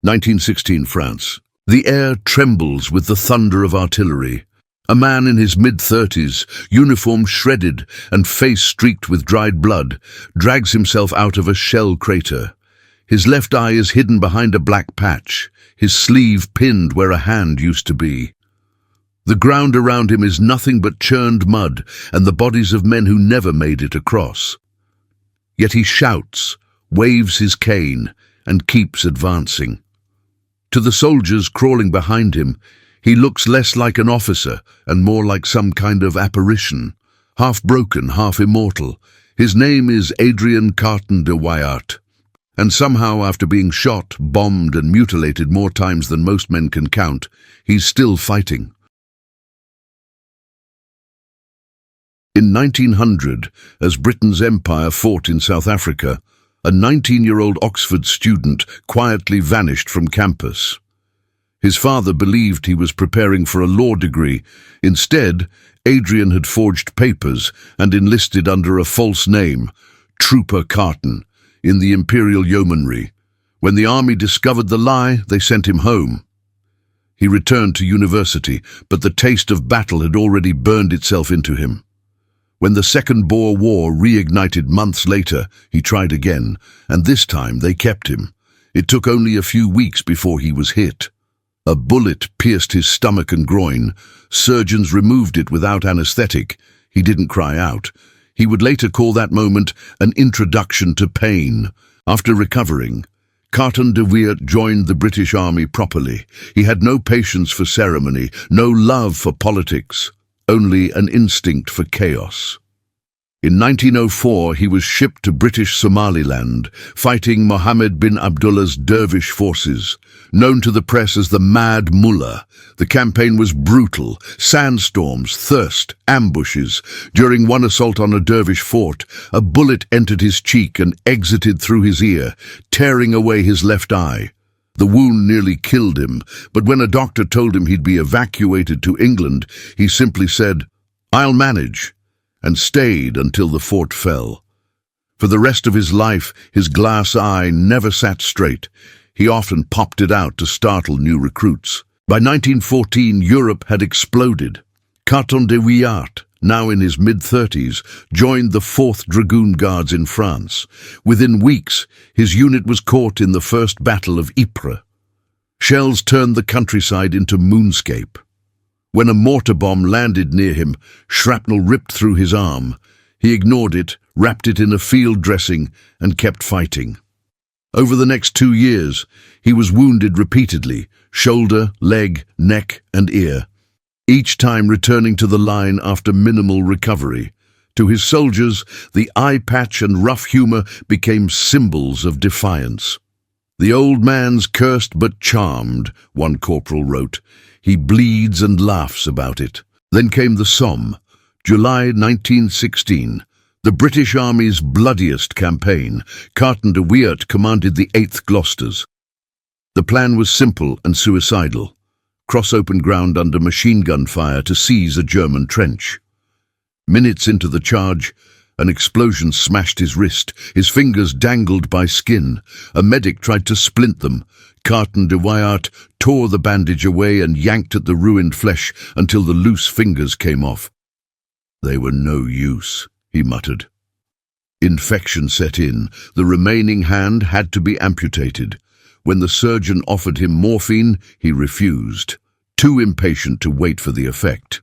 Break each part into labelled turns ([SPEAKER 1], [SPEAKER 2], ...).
[SPEAKER 1] 1916 France. The air trembles with the thunder of artillery. A man in his mid-30s, uniform shredded and face streaked with dried blood, drags himself out of a shell crater. His left eye is hidden behind a black patch, his sleeve pinned where a hand used to be. The ground around him is nothing but churned mud and the bodies of men who never made it across. Yet he shouts, waves his cane, and keeps advancing. To the soldiers crawling behind him, he looks less like an officer and more like some kind of apparition, half broken, half immortal. His name is Adrian Carton de Wiart, and somehow after being shot, bombed and mutilated more times than most men can count, he's still fighting. In 1900, as Britain's empire fought in South Africa, a 19-year-old Oxford student quietly vanished from campus. His father believed he was preparing for a law degree. Instead, Adrian had forged papers and enlisted under a false name, Trooper Carton, in the Imperial Yeomanry. When the army discovered the lie, they sent him home. He returned to university, but the taste of battle had already burned itself into him. When the Second Boer War reignited months later, he tried again, and this time they kept him. It took only a few weeks before he was hit. A bullet pierced his stomach and groin. Surgeons removed it without anesthetic. He didn't cry out. He would later call that moment an introduction to pain. After recovering, Carton de Wiart joined the British Army properly. He had no patience for ceremony, no love for politics, only an instinct for chaos. In 1904, he was shipped to British Somaliland, fighting Mohammed bin Abdullah's dervish forces. Known to the press as the Mad Mullah, the campaign was brutal. Sandstorms, thirst, ambushes. During one assault on a dervish fort, a bullet entered his cheek and exited through his ear, tearing away his left eye. The wound nearly killed him, but when a doctor told him he'd be evacuated to England, he simply said, "I'll manage," and stayed until the fort fell. For the rest of his life, his glass eye never sat straight. He often popped it out to startle new recruits. By 1914, Europe had exploded. Carton de Wiart, now in his mid-30s, joined the 4th Dragoon Guards in France. Within weeks, his unit was caught in the First Battle of Ypres. Shells turned the countryside into moonscape. When a mortar bomb landed near him, shrapnel ripped through his arm. He ignored it, wrapped it in a field dressing, and kept fighting. Over the next 2 years, he was wounded repeatedly, shoulder, leg, neck, and ear, each time returning to the line after minimal recovery. To his soldiers, the eye patch and rough humor became symbols of defiance. "The old man's cursed but charmed," one corporal wrote. "He bleeds and laughs about it." Then came the Somme, July 1916, the British Army's bloodiest campaign. Carton de Wiart commanded the 8th Gloucesters. The plan was simple and suicidal. Cross open ground under machine gun fire to seize a German trench. Minutes into the charge, an explosion smashed his wrist. His fingers dangled by skin. A medic tried to splint them. Carton de Wiart tore the bandage away and yanked at the ruined flesh until the loose fingers came off. "They were no use," he muttered. Infection set in. The remaining hand had to be amputated. When the surgeon offered him morphine, he refused, too impatient to wait for the effect.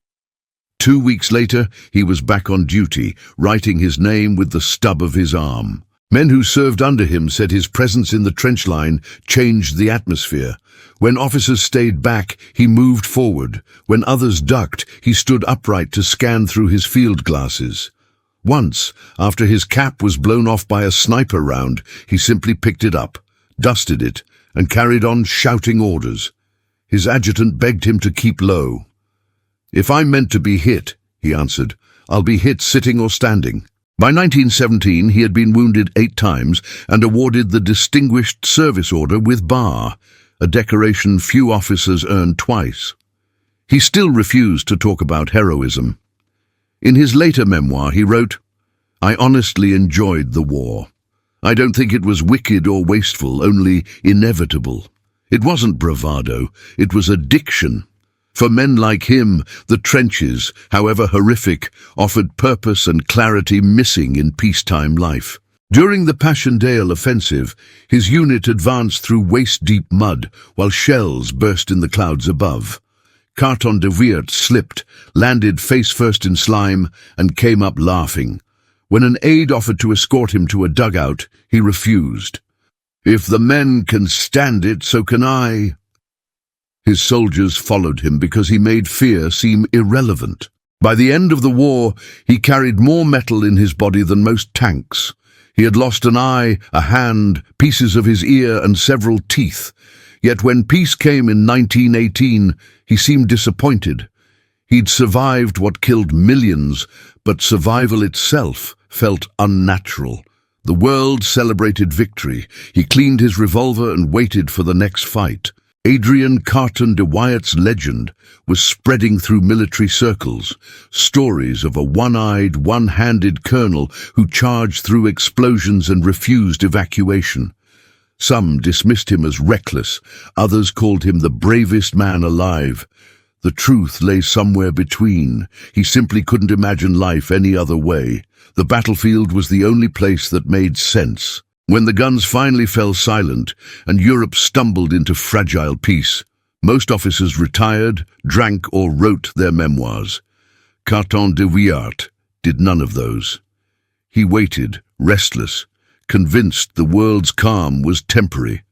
[SPEAKER 1] 2 weeks later, he was back on duty, writing his name with the stub of his arm. Men who served under him said his presence in the trench line changed the atmosphere. When officers stayed back, he moved forward. When others ducked, he stood upright to scan through his field glasses. Once, after his cap was blown off by a sniper round, he simply picked it up, dusted it, and carried on shouting orders. His adjutant begged him to keep low. "If I'm meant to be hit," he answered, "I'll be hit sitting or standing." By 1917, he had been wounded 8 times and awarded the Distinguished Service Order with Bar, a decoration few officers earned twice. He still refused to talk about heroism. In his later memoir, he wrote, "I honestly enjoyed the war. I don't think it was wicked or wasteful, only inevitable. It wasn't bravado, it was addiction. For men like him, the trenches, however horrific, offered purpose and clarity missing in peacetime life. During the Passchendaele offensive, his unit advanced through waist-deep mud while shells burst in the clouds above. Carton de Wiart slipped, landed face-first in slime, and came up laughing. When an aide offered to escort him to a dugout, he refused. "If the men can stand it, so can I." His soldiers followed him because he made fear seem irrelevant. By the end of the war, he carried more metal in his body than most tanks. He had lost an eye, a hand, pieces of his ear, and several teeth. Yet when peace came in 1918, he seemed disappointed. He'd survived what killed millions, but survival itself felt unnatural. The world celebrated victory. He cleaned his revolver and waited for the next fight. Adrian Carton de Wiart's legend was spreading through military circles, stories of a one-eyed, one-handed colonel who charged through explosions and refused evacuation. Some dismissed him as reckless, others called him the bravest man alive. The truth lay somewhere between. He simply couldn't imagine life any other way. The battlefield was the only place that made sense. When the guns finally fell silent and Europe stumbled into fragile peace, most officers retired, drank, or wrote their memoirs. Carton de Wiart did none of those. He waited, restless, convinced the world's calm was temporary.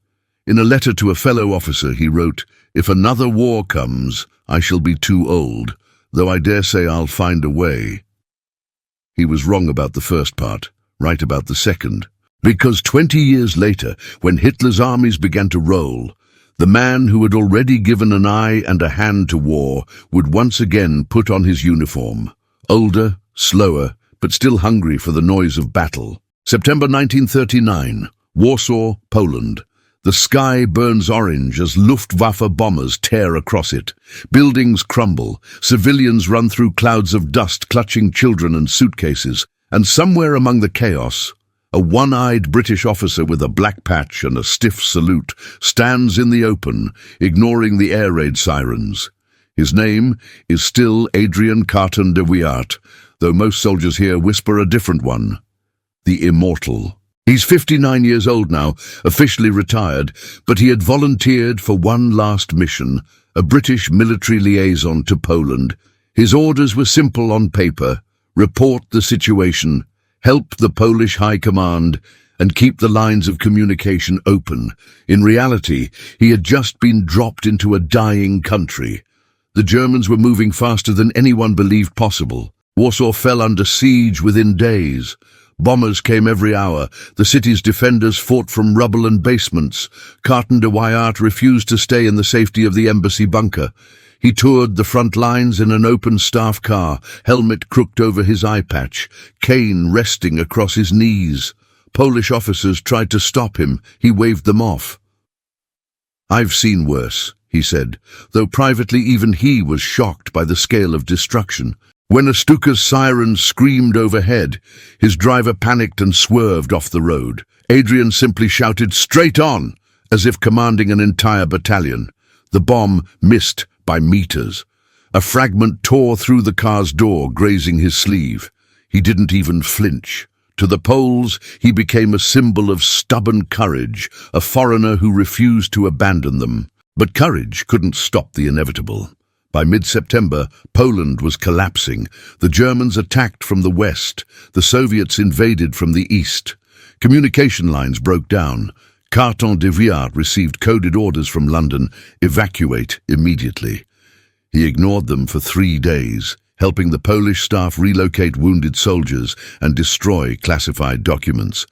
[SPEAKER 1] In a letter to a fellow officer, he wrote, "If another war comes, I shall be too old, though I dare say I'll find a way." He was wrong about the first part, right about the second. Because 20 years later, when Hitler's armies began to roll, the man who had already given an eye and a hand to war would once again put on his uniform. Older, slower, but still hungry for the noise of battle. September 1939, Warsaw, Poland. The sky burns orange as Luftwaffe bombers tear across it. Buildings crumble, civilians run through clouds of dust clutching children and suitcases, and somewhere among the chaos, a one-eyed British officer with a black patch and a stiff salute stands in the open, ignoring the air raid sirens. His name is still Adrian Carton de Wiart, though most soldiers here whisper a different one: the Immortal. He's 59 years old now, officially retired, but he had volunteered for one last mission, a British military liaison to Poland. His orders were simple on paper: report the situation, help the Polish High Command, and keep the lines of communication open. In reality, he had just been dropped into a dying country. The Germans were moving faster than anyone believed possible. Warsaw fell under siege within days. Bombers came every hour. The city's defenders fought from rubble and basements. Carton de Wiart refused to stay in the safety of the embassy bunker. He toured the front lines in an open staff car, helmet crooked over his eye patch, cane resting across his knees. Polish officers tried to stop him. He waved them off. "I've seen worse," he said, though privately even he was shocked by the scale of destruction. When a Stuka's siren screamed overhead, his driver panicked and swerved off the road. Adrian simply shouted, "Straight on!" as if commanding an entire battalion. The bomb missed by meters. A fragment tore through the car's door, grazing his sleeve. He didn't even flinch. To the Poles, he became a symbol of stubborn courage, a foreigner who refused to abandon them. But courage couldn't stop the inevitable. By mid-September, Poland was collapsing. The Germans attacked from the west. The Soviets invaded from the east. Communication lines broke down. Carton de Wiart received coded orders from London: evacuate immediately. He ignored them for 3 days, helping the Polish staff relocate wounded soldiers and destroy classified documents.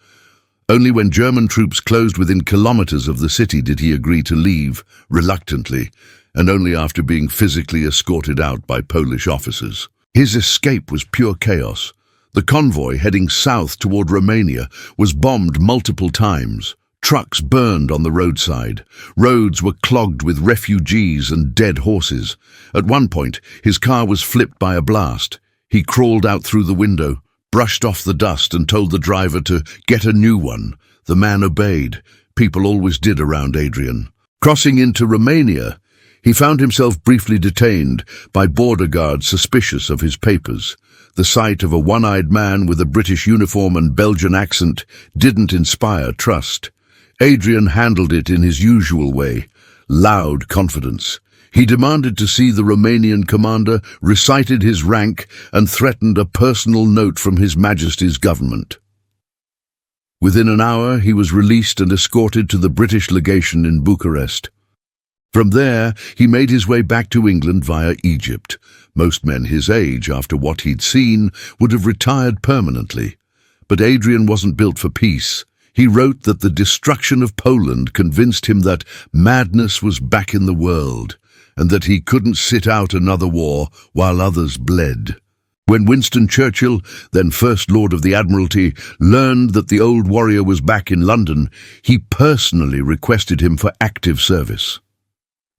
[SPEAKER 1] Only when German troops closed within kilometers of the city did he agree to leave, reluctantly, and only after being physically escorted out by Polish officers. His escape was pure chaos. The convoy heading south toward Romania was bombed multiple times. Trucks burned on the roadside. Roads were clogged with refugees and dead horses. At one point, his car was flipped by a blast. He crawled out through the window, brushed off the dust and told the driver to get a new one. The man obeyed. People always did around Adrian. Crossing into Romania, he found himself briefly detained by border guards suspicious of his papers. The sight of a one-eyed man with a British uniform and Belgian accent didn't inspire trust. Adrian handled it in his usual way, loud confidence. He demanded to see the Romanian commander, recited his rank, and threatened a personal note from His Majesty's government. Within an hour, he was released and escorted to the British legation in Bucharest. From there, he made his way back to England via Egypt. Most men his age, after what he'd seen, would have retired permanently. But Adrian wasn't built for peace. He wrote that the destruction of Poland convinced him that madness was back in the world, and that he couldn't sit out another war while others bled. When Winston Churchill, then First Lord of the Admiralty, learned that the old warrior was back in London, he personally requested him for active service.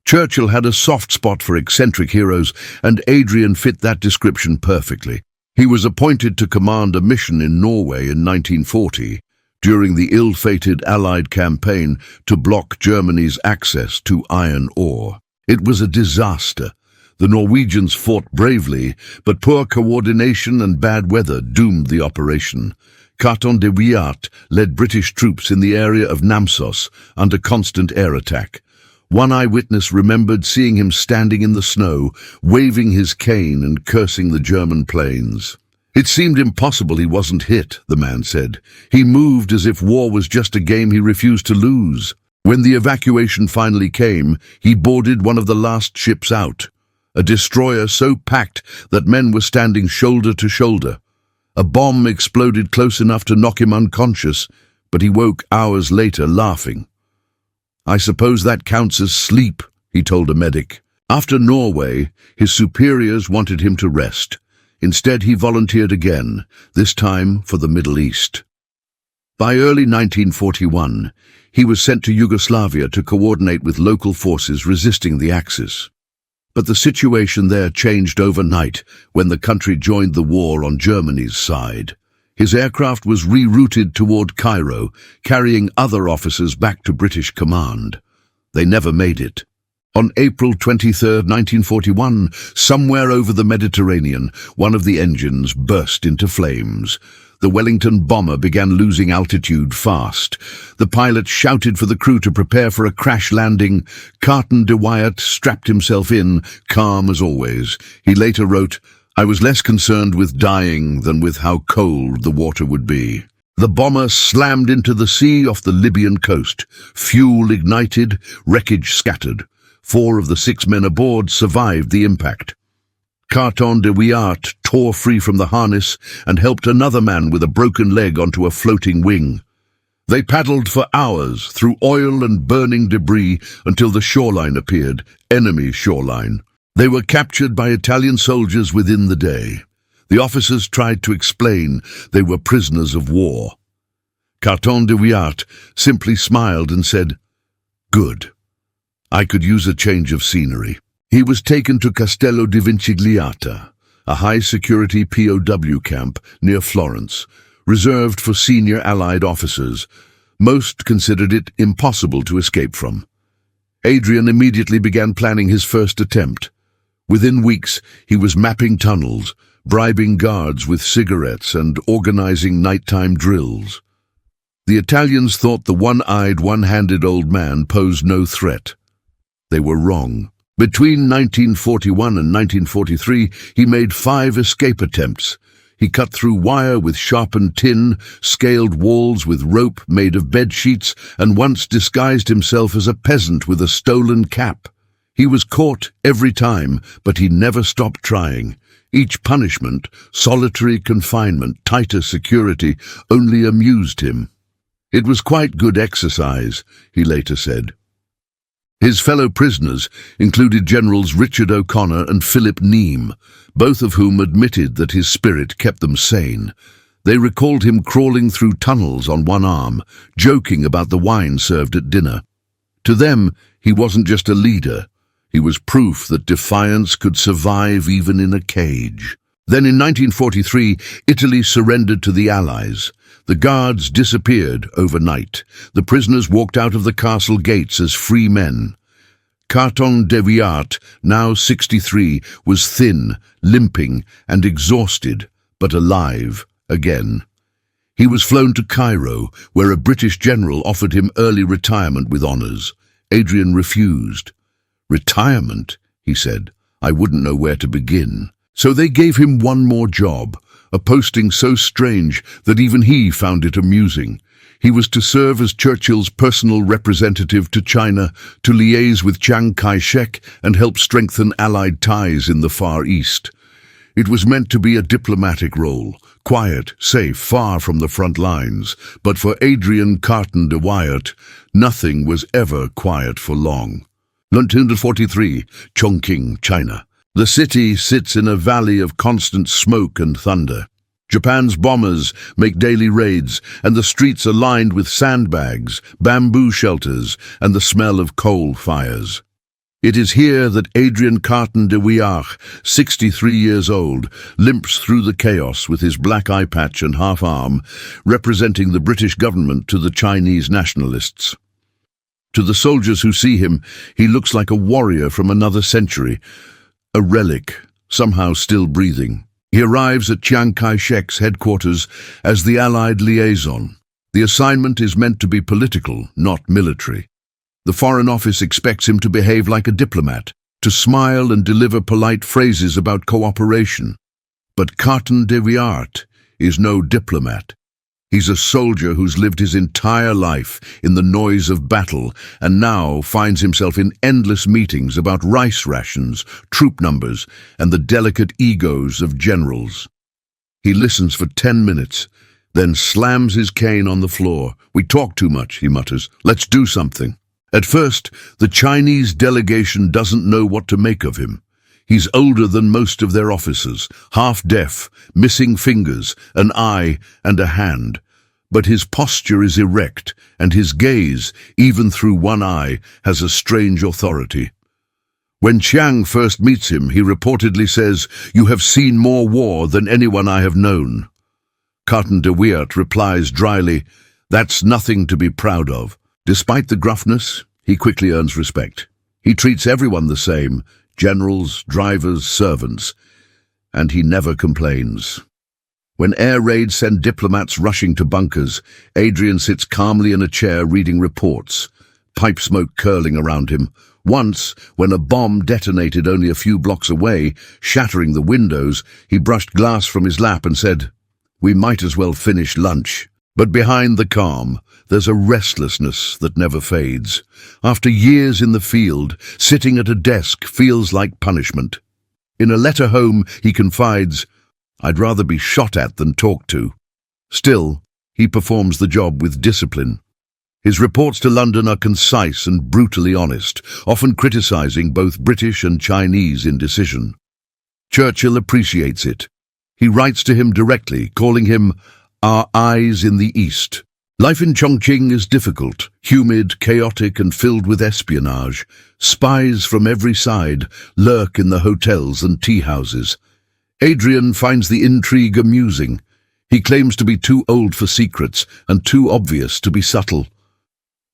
[SPEAKER 1] Churchill had a soft spot for eccentric heroes, and Adrian fit that description perfectly. He was appointed to command a mission in Norway in 1940, during the ill-fated Allied campaign to block Germany's access to iron ore. It was a disaster. The Norwegians fought bravely, but poor coordination and bad weather doomed the operation. Carton de Wiart led British troops in the area of Namsos under constant air attack. One eyewitness remembered seeing him standing in the snow, waving his cane and cursing the German planes. It seemed impossible he wasn't hit, the man said. He moved as if war was just a game he refused to lose. When the evacuation finally came, he boarded one of the last ships out, a destroyer so packed that men were standing shoulder to shoulder. A bomb exploded close enough to knock him unconscious, but he woke hours later laughing. "I suppose that counts as sleep," he told a medic. After Norway, his superiors wanted him to rest. Instead, he volunteered again, this time for the Middle East. By early 1941, he was sent to Yugoslavia to coordinate with local forces resisting the Axis. But the situation there changed overnight when the country joined the war on Germany's side. His aircraft was rerouted toward Cairo, carrying other officers back to British command. They never made it. On April 23, 1941, somewhere over the Mediterranean, one of the engines burst into flames. The Wellington bomber began losing altitude fast. The pilot shouted for the crew to prepare for a crash landing. Carton de Wiart strapped himself in, calm as always. He later wrote, "I was less concerned with dying than with how cold the water would be." The bomber slammed into the sea off the Libyan coast. Fuel ignited, wreckage scattered. 4 of the 6 men aboard survived the impact. Carton de Wiart tore free from the harness and helped another man with a broken leg onto a floating wing. They paddled for hours through oil and burning debris until the shoreline appeared, enemy shoreline. They were captured by Italian soldiers within the day. The officers tried to explain they were prisoners of war. Carton de Wiart simply smiled and said, "Good. I could use a change of scenery." He was taken to Castello di Vincigliata, a high-security POW camp near Florence, reserved for senior Allied officers. Most considered it impossible to escape from. Adrian immediately began planning his first attempt. Within weeks, he was mapping tunnels, bribing guards with cigarettes, and organizing nighttime drills. The Italians thought the one-eyed, one-handed old man posed no threat. They were wrong. Between 1941 and 1943, he made 5 escape attempts. He cut through wire with sharpened tin, scaled walls with rope made of bed sheets, and once disguised himself as a peasant with a stolen cap. He was caught every time, but he never stopped trying. Each punishment, solitary confinement, tighter security, only amused him. It was quite good exercise, he later said. His fellow prisoners included Generals Richard O'Connor and Philip Neame, both of whom admitted that his spirit kept them sane. They recalled him crawling through tunnels on one arm, joking about the wine served at dinner. To them, he wasn't just a leader. He was proof that defiance could survive even in a cage. Then in 1943, Italy surrendered to the Allies. The guards disappeared overnight. The prisoners walked out of the castle gates as free men. Carton de Wiart, now 63, was thin, limping, and exhausted, but alive again. He was flown to Cairo, where a British general offered him early retirement with honours. Adrian refused. "Retirement?" he said. "I wouldn't know where to begin." So they gave him one more job, a posting so strange that even he found it amusing. He was to serve as Churchill's personal representative to China, to liaise with Chiang Kai-shek and help strengthen Allied ties in the Far East. It was meant to be a diplomatic role, quiet, safe, far from the front lines. But for Adrian Carton de Wiart, nothing was ever quiet for long. 1943, Chongqing, China. The city sits in a valley of constant smoke and thunder. Japan's bombers make daily raids, and the streets are lined with sandbags, bamboo shelters, and the smell of coal fires. It is here that Adrian Carton de Wiart, 63 years old, limps through the chaos with his black eye patch and half arm, representing the British government to the Chinese nationalists. To the soldiers who see him, he looks like a warrior from another century, a relic, somehow still breathing. He arrives at Chiang Kai-shek's headquarters as the Allied liaison. The assignment is meant to be political, not military. The Foreign Office expects him to behave like a diplomat, to smile and deliver polite phrases about cooperation. But Carton de Wiart is no diplomat. He's a soldier who's lived his entire life in the noise of battle and now finds himself in endless meetings about rice rations, troop numbers, and the delicate egos of generals. He listens for 10 minutes, then slams his cane on the floor. "We talk too much," he mutters. "Let's do something." At first, the Chinese delegation doesn't know what to make of him. He's older than most of their officers, half-deaf, missing fingers, an eye and a hand. But his posture is erect, and his gaze, even through one eye, has a strange authority. When Chiang first meets him, he reportedly says, "You have seen more war than anyone I have known." Carton de Wiart replies dryly, "That's nothing to be proud of." Despite the gruffness, he quickly earns respect. He treats everyone the same, generals, drivers, servants, and he never complains. When air raids send diplomats rushing to bunkers, Adrian sits calmly in a chair reading reports, pipe smoke curling around him. Once, when a bomb detonated only a few blocks away, shattering the windows, he brushed glass from his lap and said, "We might as well finish lunch." But behind the calm, there's a restlessness that never fades. After years in the field, sitting at a desk feels like punishment. In a letter home, he confides, "I'd rather be shot at than talked to." Still, he performs the job with discipline. His reports to London are concise and brutally honest, often criticizing both British and Chinese indecision. Churchill appreciates it. He writes to him directly, calling him "our eyes in the East." Life in Chongqing is difficult, humid, chaotic, and filled with espionage. Spies from every side lurk in the hotels and tea houses. Adrian finds the intrigue amusing. He claims to be too old for secrets and too obvious to be subtle.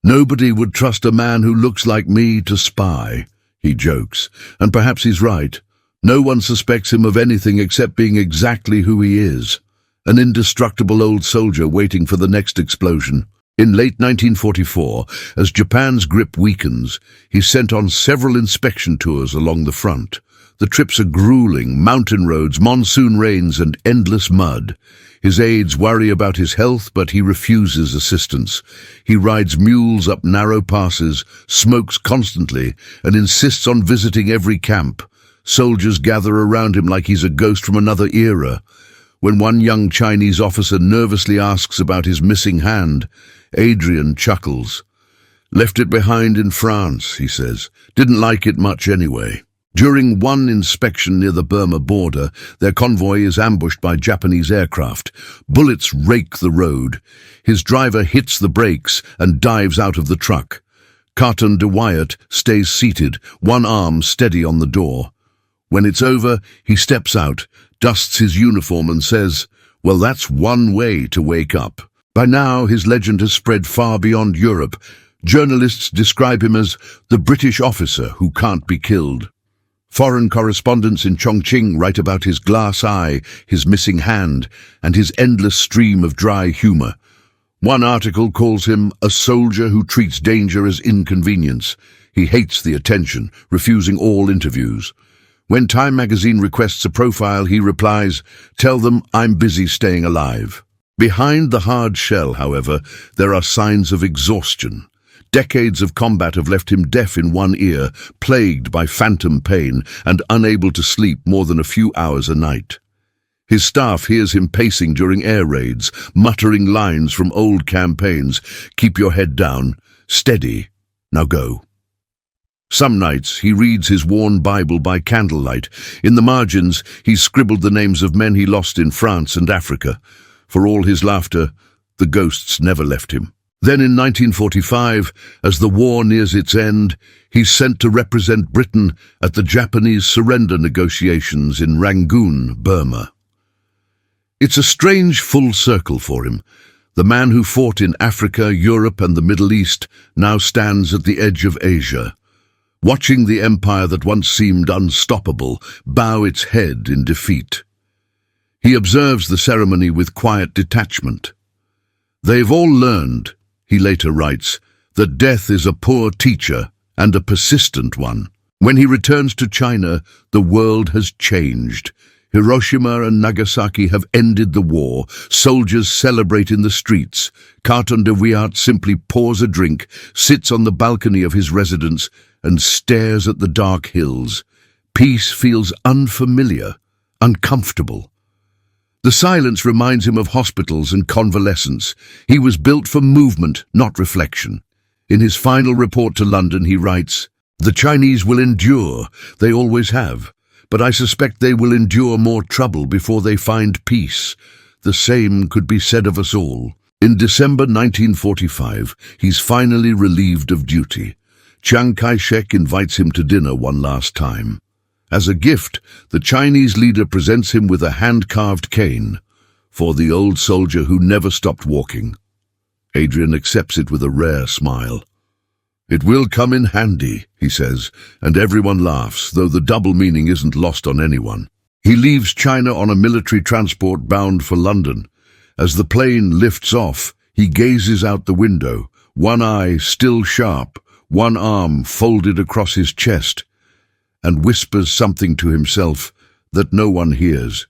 [SPEAKER 1] "Nobody would trust a man who looks like me to spy," he jokes, and perhaps he's right. No one suspects him of anything except being exactly who he is. An indestructible old soldier waiting for the next explosion. In late 1944, as Japan's grip weakens, he's sent on several inspection tours along the front. The trips are grueling, mountain roads, monsoon rains, and endless mud. His aides worry about his health, but he refuses assistance. He rides mules up narrow passes, smokes constantly, and insists on visiting every camp. Soldiers gather around him like he's a ghost from another era. When one young Chinese officer nervously asks about his missing hand, Adrian chuckles. "Left it behind in France," he says. "Didn't like it much anyway." During one inspection near the Burma border, their convoy is ambushed by Japanese aircraft. Bullets rake the road. His driver hits the brakes and dives out of the truck. Carton de Wiart stays seated, one arm steady on the door. When it's over, he steps out, dusts his uniform and says, "Well, that's one way to wake up." By now, his legend has spread far beyond Europe. Journalists describe him as the British officer who can't be killed. Foreign correspondents in Chongqing write about his glass eye, his missing hand, and his endless stream of dry humor. One article calls him a soldier who treats danger as inconvenience. He hates the attention, refusing all interviews. When Time magazine requests a profile, he replies, "Tell them I'm busy staying alive." Behind the hard shell, however, there are signs of exhaustion. Decades of combat have left him deaf in one ear, plagued by phantom pain, and unable to sleep more than a few hours a night. His staff hears him pacing during air raids, muttering lines from old campaigns. "Keep your head down. Steady. Now go." Some nights he reads his worn Bible by candlelight. In the margins, he's scribbled the names of men he lost in France and Africa. For all his laughter, the ghosts never left him. Then in 1945, as the war nears its end, he's sent to represent Britain at the Japanese surrender negotiations in Rangoon, Burma. It's a strange full circle for him. The man who fought in Africa, Europe, and the Middle East now stands at the edge of Asia, watching the empire that once seemed unstoppable bow its head in defeat. He observes the ceremony with quiet detachment. "They've all learned," he later writes, "that death is a poor teacher and a persistent one." When he returns to China, the world has changed. Hiroshima and Nagasaki have ended the war. Soldiers celebrate in the streets. Carton de Wiart simply pours a drink, sits on the balcony of his residence, and stares at the dark hills. Peace feels unfamiliar, uncomfortable. The silence reminds him of hospitals and convalescence. He was built for movement, not reflection. In his final report to London, he writes, "The Chinese will endure, they always have, but I suspect they will endure more trouble before they find peace. The same could be said of us all." In December 1945, he's finally relieved of duty. Chiang Kai-shek invites him to dinner one last time. As a gift, the Chinese leader presents him with a hand-carved cane, "for the old soldier who never stopped walking." Adrian accepts it with a rare smile. "It will come in handy," he says, and everyone laughs, though the double meaning isn't lost on anyone. He leaves China on a military transport bound for London. As the plane lifts off, he gazes out the window, one eye still sharp, one arm folded across his chest, and whispers something to himself that no one hears.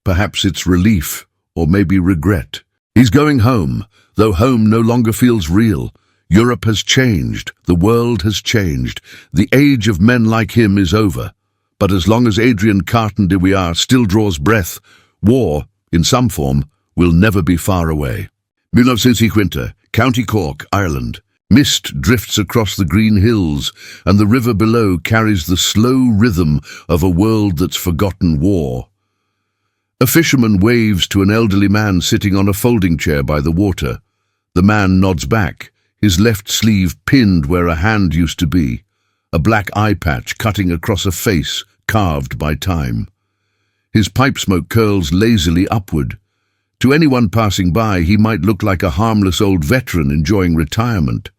[SPEAKER 1] Perhaps it's relief, or maybe regret. He's going home, though home no longer feels real. Europe has changed, the world has changed. The age of men like him is over. But as long as Adrian Carton de Wiart still draws breath, war, in some form, will never be far away. 1950, County Cork, Ireland. Mist drifts across the green hills, and the river below carries the slow rhythm of a world that's forgotten war. A fisherman waves to an elderly man sitting on a folding chair by the water. The man nods back, his left sleeve pinned where a hand used to be, a black eye patch cutting across a face carved by time. His pipe smoke curls lazily upward. To anyone passing by, he might look like a harmless old veteran enjoying retirement.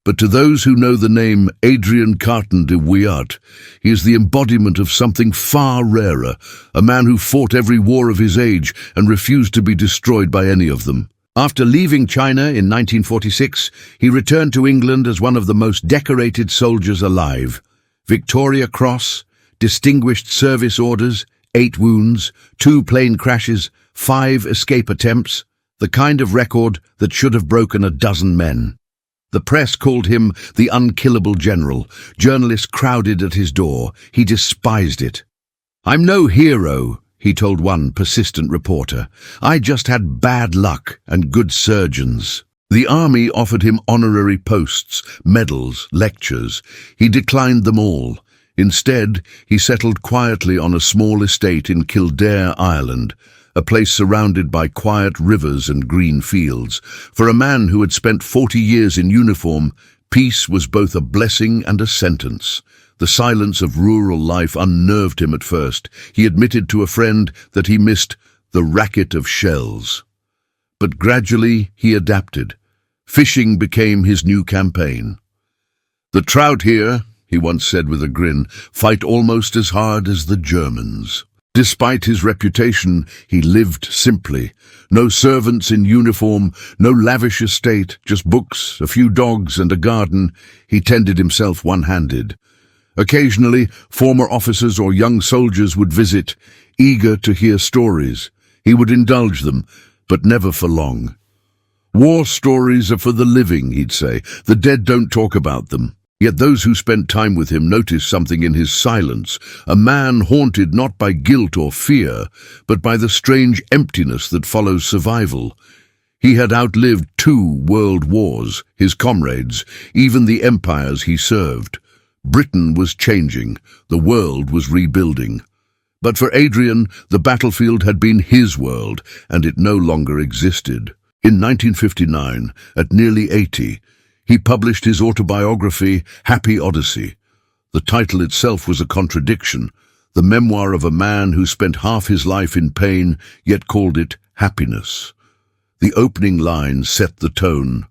[SPEAKER 1] But to those who know the name Adrian Carton de Wiart, he is the embodiment of something far rarer, a man who fought every war of his age and refused to be destroyed by any of them. After leaving China in 1946, he returned to England as one of the most decorated soldiers alive. Victoria Cross, Distinguished Service Orders, 8 wounds, 2 plane crashes, 5 escape attempts, the kind of record that should have broken a dozen men. The press called him the unkillable general. Journalists crowded at his door. He despised it. "I'm no hero," he told one persistent reporter. "I just had bad luck and good surgeons." The army offered him honorary posts, medals, lectures. He declined them all. Instead, he settled quietly on a small estate in Kildare, Ireland, a place surrounded by quiet rivers and green fields. For a man who had spent 40 years in uniform, peace was both a blessing and a sentence. The silence of rural life unnerved him at first. He admitted to a friend that he missed the racket of shells. But gradually he adapted. Fishing became his new campaign. "The trout here," he once said with a grin, "fight almost as hard as the Germans." Despite his reputation, he lived simply. No servants in uniform, no lavish estate, just books, a few dogs and a garden. He tended himself one-handed. Occasionally, former officers or young soldiers would visit, eager to hear stories. He would indulge them, but never for long. "War stories are for the living," he'd say. "The dead don't talk about them." Yet those who spent time with him noticed something in his silence, a man haunted not by guilt or fear, but by the strange emptiness that follows survival. He had outlived 2 world wars, his comrades, even the empires he served. Britain was changing, the world was rebuilding. But for Adrian, the battlefield had been his world, and it no longer existed. In 1959, at nearly 80, he published his autobiography, Happy Odyssey. The title itself was a contradiction, the memoir of a man who spent half his life in pain, yet called it happiness. The opening line set the tone.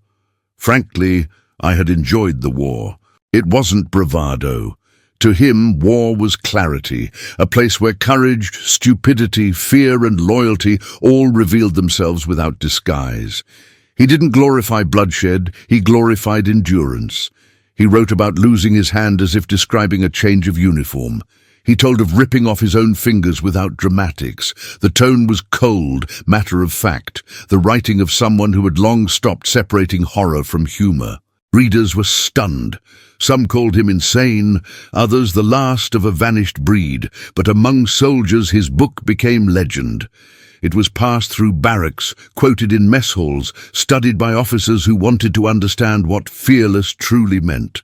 [SPEAKER 1] "Frankly, I had enjoyed the war. It wasn't bravado. To him, war was clarity, a place where courage, stupidity, fear and loyalty all revealed themselves without disguise. He didn't glorify bloodshed, he glorified endurance. He wrote about losing his hand as if describing a change of uniform. He told of ripping off his own fingers without dramatics. The tone was cold, matter of fact, the writing of someone who had long stopped separating horror from humor. Readers were stunned. Some called him insane, others the last of a vanished breed, but among soldiers his book became legend. It was passed through barracks, quoted in mess halls, studied by officers who wanted to understand what fearless truly meant.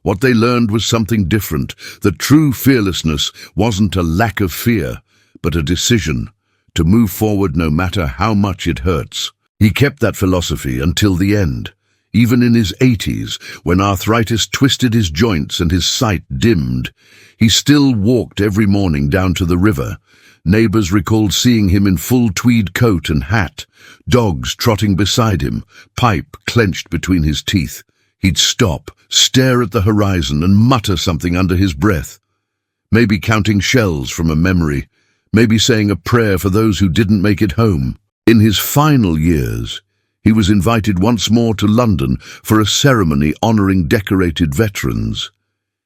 [SPEAKER 1] What they learned was something different, that true fearlessness wasn't a lack of fear, but a decision to move forward no matter how much it hurts. He kept that philosophy until the end. Even in his 80s, when arthritis twisted his joints and his sight dimmed, he still walked every morning down to the river. Neighbors recalled seeing him in full tweed coat and hat, dogs trotting beside him, pipe clenched between his teeth. He'd stop, stare at the horizon and mutter something under his breath. Maybe counting shells from a memory, maybe saying a prayer for those who didn't make it home. In his final years, he was invited once more to London for a ceremony honoring decorated veterans.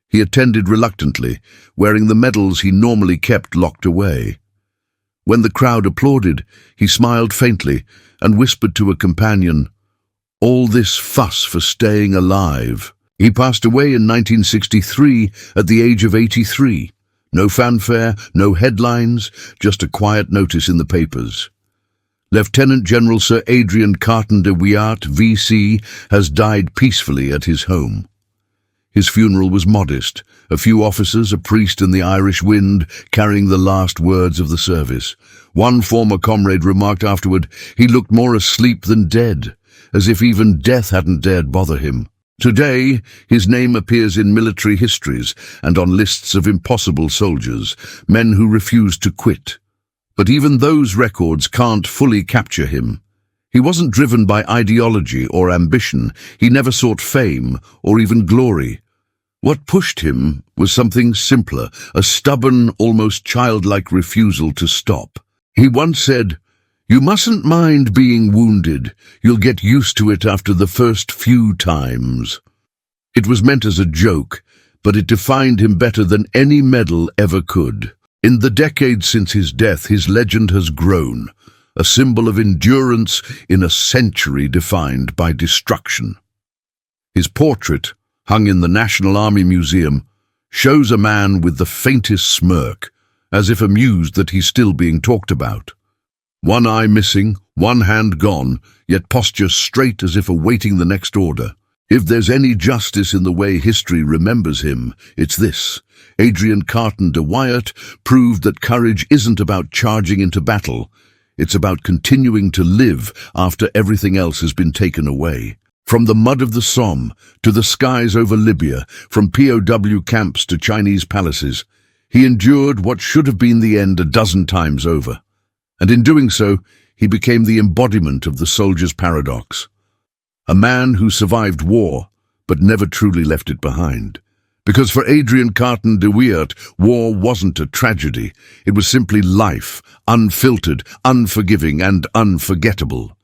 [SPEAKER 1] He attended reluctantly, wearing the medals he normally kept locked away. When the crowd applauded, he smiled faintly and whispered to a companion, "All this fuss for staying alive." He passed away in 1963 at the age of 83. No fanfare, no headlines, just a quiet notice in the papers. Lieutenant General Sir Adrian Carton de Wiart, VC, has died peacefully at his home. His funeral was modest, a few officers, a priest and the Irish wind carrying the last words of the service. One former comrade remarked afterward, he looked more asleep than dead, as if even death hadn't dared bother him. Today, his name appears in military histories and on lists of impossible soldiers, men who refused to quit. But even those records can't fully capture him. He wasn't driven by ideology or ambition. He never sought fame or even glory. What pushed him was something simpler, a stubborn, almost childlike refusal to stop. He once said, "You mustn't mind being wounded. You'll get used to it after the first few times." It was meant as a joke, but it defined him better than any medal ever could. In the decades since his death, his legend has grown, a symbol of endurance in a century defined by destruction. His portrait, hung in the National Army Museum, shows a man with the faintest smirk, as if amused that he's still being talked about. One eye missing, one hand gone, yet posture straight as if awaiting the next order. If there's any justice in the way history remembers him, it's this. Adrian Carton de Wiart proved that courage isn't about charging into battle. It's about continuing to live after everything else has been taken away. From the mud of the Somme to the skies over Libya, from POW camps to Chinese palaces, he endured what should have been the end a dozen times over. And in doing so, he became the embodiment of the soldier's paradox. A man who survived war, but never truly left it behind. Because for Adrian Carton de Wiart, war wasn't a tragedy. It was simply life, unfiltered, unforgiving, and unforgettable.